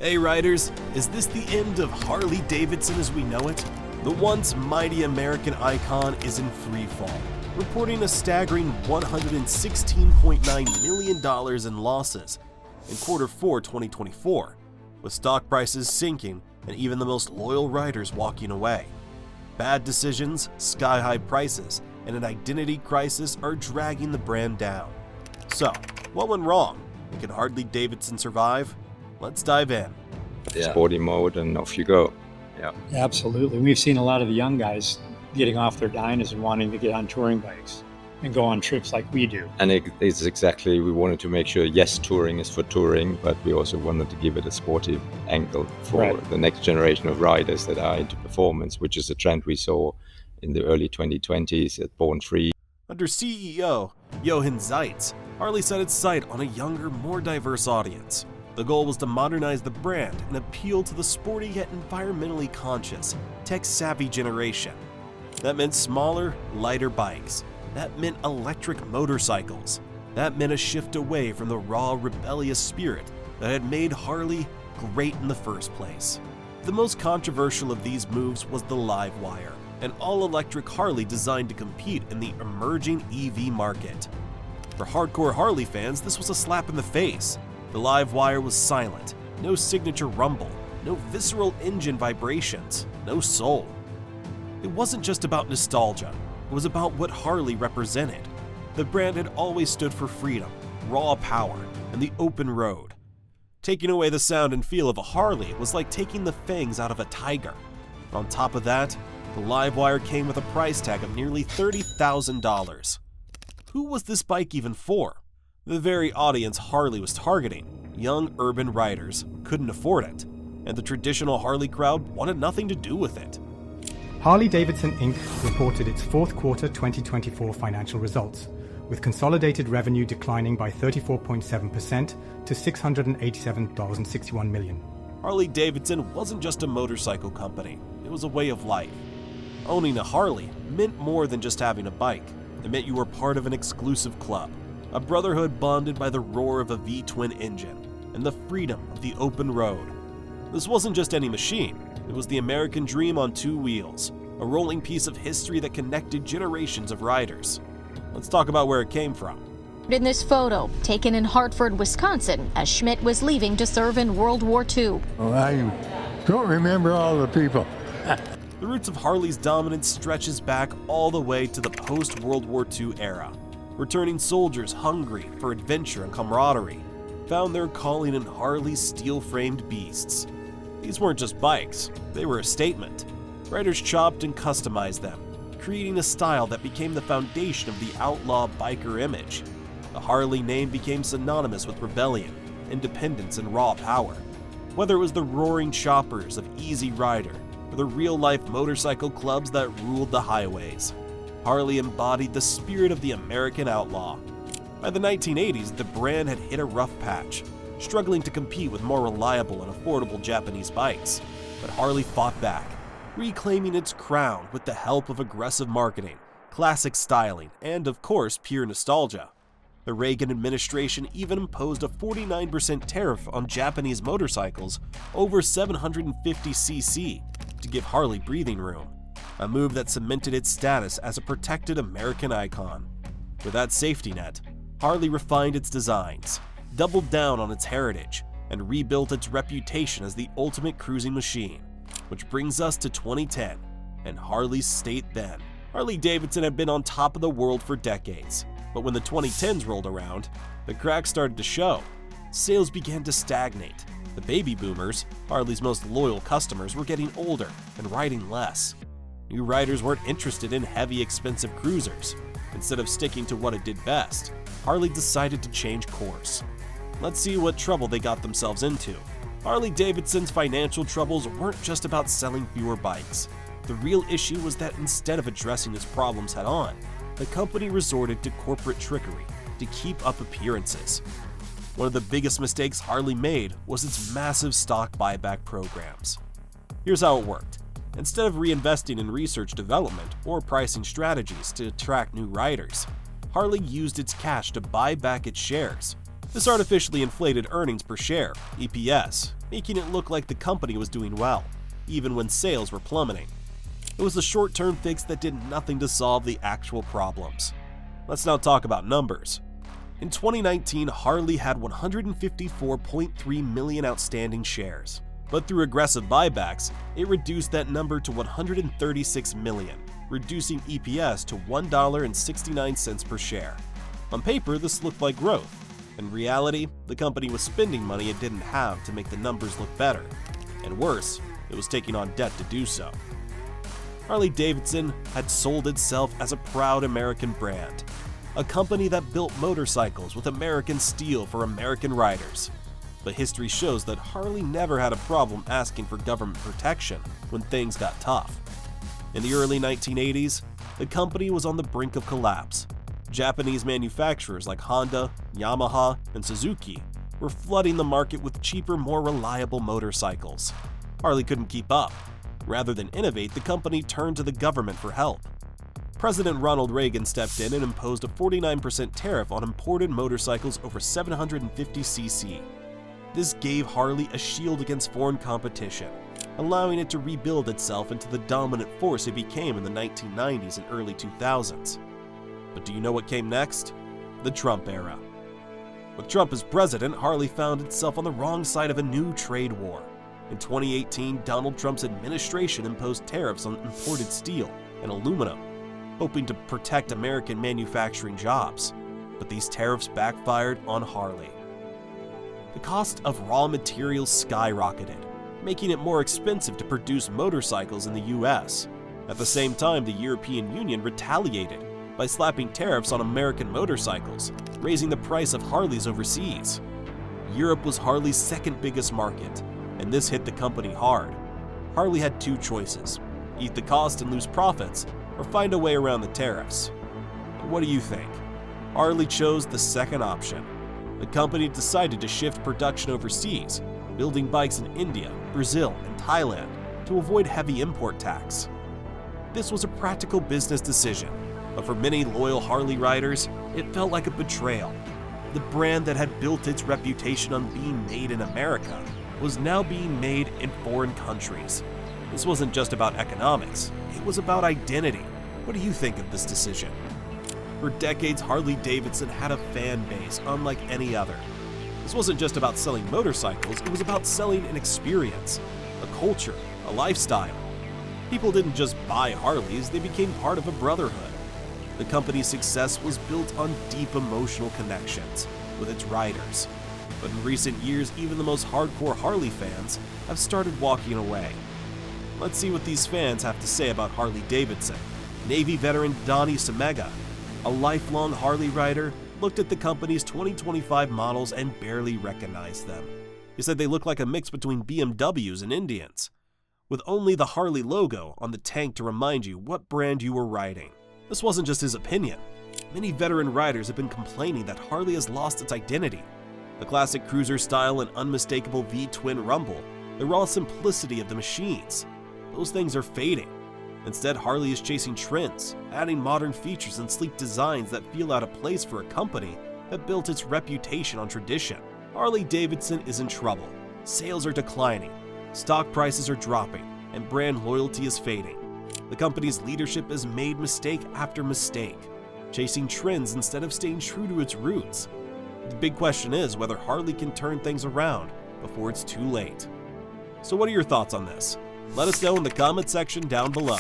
Hey riders, is this the end of Harley-Davidson as we know it? The once mighty American icon is in free fall, reporting a staggering $116.9 million in losses in Q4 2024, with stock prices sinking and even the most loyal riders walking away. Bad decisions, sky-high prices, and an identity crisis are dragging the brand down. So, what went wrong? And can Harley-Davidson survive? Let's dive in. Sporty mode and off you go. Yeah. Absolutely. We've seen a lot of the young guys getting off their diners and wanting to get on touring bikes and go on trips like we do. And it's exactly, we wanted to make sure, yes, touring is for touring, but we also wanted to give it a sporty angle for the next generation of riders that are into performance, which is a trend we saw in the early 2020s at Born Free. Under CEO Jochen Zeitz, Harley set its sight on a younger, more diverse audience. The goal was to modernize the brand and appeal to the sporty yet environmentally conscious, tech-savvy generation. That meant smaller, lighter bikes. That meant electric motorcycles. That meant a shift away from the raw, rebellious spirit that had made Harley great in the first place. The most controversial of these moves was the Livewire, an all-electric Harley designed to compete in the emerging EV market. For hardcore Harley fans, this was a slap in the face. The Livewire was silent, no signature rumble, no visceral engine vibrations, no soul. It wasn't just about nostalgia, it was about what Harley represented. The brand had always stood for freedom, raw power, and the open road. Taking away the sound and feel of a Harley was like taking the fangs out of a tiger. On top of that, the Livewire came with a price tag of nearly $30,000. Who was this bike even for? The very audience Harley was targeting, young urban riders, couldn't afford it, and the traditional Harley crowd wanted nothing to do with it. Harley-Davidson Inc. reported its fourth quarter 2024 financial results, with consolidated revenue declining by 34.7% to $687.61 million. Harley-Davidson wasn't just a motorcycle company, it was a way of life. Owning a Harley meant more than just having a bike. It meant you were part of an exclusive club, a brotherhood bonded by the roar of a V-twin engine and the freedom of the open road. This wasn't just any machine, it was the American dream on two wheels, a rolling piece of history that connected generations of riders. Let's talk about where it came from. In this photo, taken in Hartford, Wisconsin, as Schmidt was leaving to serve in World War II. Well, I don't remember all the people. The roots of Harley's dominance stretches back all the way to the post-World War II era. Returning soldiers hungry for adventure and camaraderie found their calling in Harley's steel-framed beasts. These weren't just bikes, they were a statement. Riders chopped and customized them, creating a style that became the foundation of the outlaw biker image. The Harley name became synonymous with rebellion, independence, and raw power. Whether it was the roaring choppers of Easy Rider or the real-life motorcycle clubs that ruled the highways, Harley embodied the spirit of the American outlaw. By the 1980s, the brand had hit a rough patch, struggling to compete with more reliable and affordable Japanese bikes. But Harley fought back, reclaiming its crown with the help of aggressive marketing, classic styling, and of course, pure nostalgia. The Reagan administration even imposed a 49% tariff on Japanese motorcycles over 750cc to give Harley breathing room, a move that cemented its status as a protected American icon. With that safety net, Harley refined its designs, doubled down on its heritage, and rebuilt its reputation as the ultimate cruising machine. Which brings us to 2010 and Harley's state then. Harley-Davidson had been on top of the world for decades, but when the 2010s rolled around, the cracks started to show. Sales began to stagnate. The baby boomers, Harley's most loyal customers, were getting older and riding less. New riders weren't interested in heavy, expensive cruisers. Instead of sticking to what it did best, Harley decided to change course. Let's see what trouble they got themselves into. Harley-Davidson's financial troubles weren't just about selling fewer bikes. The real issue was that instead of addressing its problems head-on, the company resorted to corporate trickery to keep up appearances. One of the biggest mistakes Harley made was its massive stock buyback programs. Here's how it worked. Instead of reinvesting in research development or pricing strategies to attract new riders, Harley used its cash to buy back its shares. This artificially inflated earnings per share, EPS, making it look like the company was doing well, even when sales were plummeting. It was a short-term fix that did nothing to solve the actual problems. Let's now talk about numbers. In 2019, Harley had 154.3 million outstanding shares, but through aggressive buybacks, it reduced that number to 136 million, reducing EPS to $1.69 per share. On paper, this looked like growth. In reality, the company was spending money it didn't have to make the numbers look better. And worse, it was taking on debt to do so. Harley-Davidson had sold itself as a proud American brand, a company that built motorcycles with American steel for American riders. But history shows that Harley never had a problem asking for government protection when things got tough. In the early 1980s, the company was on the brink of collapse. Japanese manufacturers like Honda, Yamaha, and Suzuki were flooding the market with cheaper, more reliable motorcycles. Harley couldn't keep up. Rather than innovate, the company turned to the government for help. President Ronald Reagan stepped in and imposed a 49% tariff on imported motorcycles over 750 cc. This gave Harley a shield against foreign competition, allowing it to rebuild itself into the dominant force it became in the 1990s and early 2000s. But do you know what came next? The Trump era. With Trump as president, Harley found itself on the wrong side of a new trade war. In 2018, Donald Trump's administration imposed tariffs on imported steel and aluminum, hoping to protect American manufacturing jobs. But these tariffs backfired on Harley. The cost of raw materials skyrocketed, making it more expensive to produce motorcycles in the US. At the same time, the European Union retaliated by slapping tariffs on American motorcycles, raising the price of Harleys overseas. Europe was Harley's second biggest market, and this hit the company hard. Harley had two choices: eat the cost and lose profits, or find a way around the tariffs. What do you think? Harley chose the second option. The company decided to shift production overseas, building bikes in India, Brazil, and Thailand to avoid heavy import tax. This was a practical business decision, but for many loyal Harley riders, it felt like a betrayal. The brand that had built its reputation on being made in America was now being made in foreign countries. This wasn't just about economics, it was about identity. What do you think of this decision? For decades, Harley-Davidson had a fan base unlike any other. This wasn't just about selling motorcycles, it was about selling an experience, a culture, a lifestyle. People didn't just buy Harleys, they became part of a brotherhood. The company's success was built on deep emotional connections with its riders. But in recent years, even the most hardcore Harley fans have started walking away. Let's see what these fans have to say about Harley-Davidson. Navy veteran Donnie Semega, a lifelong Harley rider, looked at the company's 2025 models and barely recognized them. He said they look like a mix between BMWs and Indians, with only the Harley logo on the tank to remind you what brand you were riding. This wasn't just his opinion. Many veteran riders have been complaining that Harley has lost its identity. The classic cruiser style and unmistakable V-twin rumble, the raw simplicity of the machines, those things are fading. Instead, Harley is chasing trends, adding modern features and sleek designs that feel out of place for a company that built its reputation on tradition. Harley-Davidson is in trouble. Sales are declining, stock prices are dropping, and brand loyalty is fading. The company's leadership has made mistake after mistake, chasing trends instead of staying true to its roots. The big question is whether Harley can turn things around before it's too late. So what are your thoughts on this? Let us know in the comment section down below.